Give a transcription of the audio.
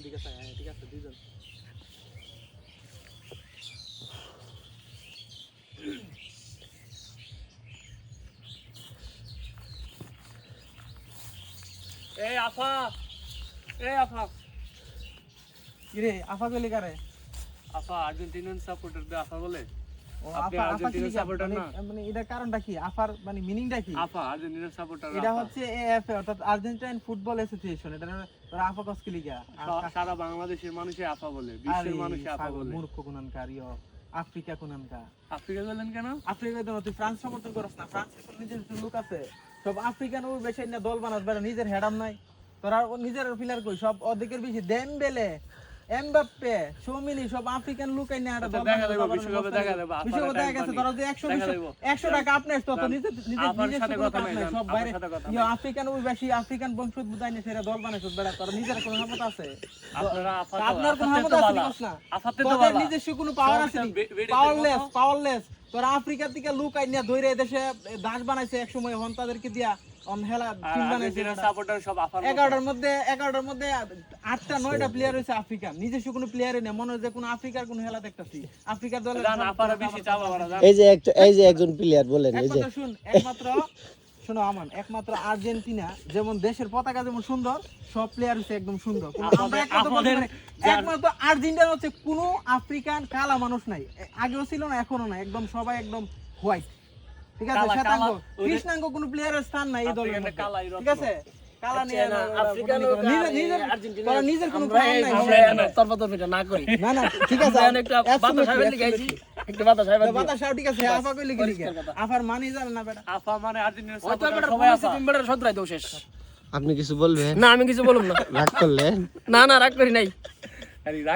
দিকে চাই ঠিক আছে দুইজন এই আফা কিরে আফা কইলি কারে আফা আর্জেন্টিনান সাপোর্টার দে আফা বলে ও আপনি আফা আর্জেন্টিনার সাপোর্টার না মানে এটা কারণটা কি আফার মানে মিনিংটা কি আফা আর্জেন্টিনার সাপোর্টার এটা হচ্ছে এএফএ অর্থাৎ আর্জেন্টাইন ফুটবল অ্যাসোসিয়েশন এটা তোরা আফা কস কি লিগা সারা বাংলাদেশের মানুষই আফা বলে বিশ্বের মানুষই আফা বলে মূর্খ কোনানকারিও আফ্রিকা কোনানকা আফ্রিকা বলেন কেন আফ্রিকাতে তুই ফ্রান্স সমর্থন করছ না ফ্রান্সের নিজের লোক আছে সব আফ্রিকান ওই বেশি না দল বানাস বেড়া নিজের হেডাম নাই তোরা নিজের প্লেয়ার কই সব অর্ধেকের বেশি দেমবেলে এমবাপ্পে শোমিনি সব আফ্রিকান লোক আইনা এটা দল দেখা যাবে বিশ্বকাপে দেখা যাবে বিশ্বকাপে দেখা গেছে তোরা যে 100 টাকা আপনি তো নিজের সাথে কথা নাই সব বাইরে ইয়া আফ্রিকান ওই বেশি আফ্রিকান বংশোদ্ভূত আইনা সেরা দল বানাইছ বেড়া তোরা নিজের কোনো ক্ষমতা আছে আপনারা আপনার কোনো ক্ষমতা আছে না আফাতে তো তোদের নিজস্ব কোনো পাওয়ার আছে পাওয়ারলেস তোরা আফ্রিকা থেকে লোক আইনা ধরে দেশে দাস বানাইছে এক সময় হন তাদেরকে দিয়া হেলা টিম বানাইছে সাপোর্টার সব আফার 11টার মধ্যে 8টা 9টা প্লেয়ার হইছে আফ্রিকান নিজস্ব কোনো প্লেয়ারই না মনে হয় যে কোনো আফ্রিকার কোনো খেলা দেখতাছি আফ্রিকার দলে জান আফারা বেশি চাওয়া করা জান এই যে একজন প্লেয়ার বলেন এই যে শোনো আমান একমাত্র আর্জেন্টিনা যেমন দেশের পতাকা যেমন সুন্দর সব প্লেয়ার হচ্ছে একদম সুন্দর আমরা একমাত্র আর্জেন্টিনা হচ্ছে কোনো আফ্রিকান কালা মানুষ নাই আগেও ছিল না এখনো না একদম সবাই একদম হোয়াইট ঠিক আছে শ্বেতাঙ্গ কৃষ্ণাঙ্গ কোনো প্লেয়ারের স্থান নাই এই দলের মধ্যে ঠিক আছে কালা নিয়ে আফ্রিকান নিজের কোনো প্ল্যান নাই আমরা তরফা না করি না না ঠিক আছে একটু বাতাস হবে লিখাইছি একটু বাতাস হবে বাতাস ঠিক আছে আফা কইলি কি আফার মানি জানে না বেটা আফা মানে আর্জেন্টিনার ওই তো সাপোর্টার বেটা সবাই পুলিশ আফা তিন বেটার সদরাই দাও শেষ আপনি কিছু বলবেন না আমি কিছু বলুম না রাগ করলেন না রাগ করি নাই আরে রাগ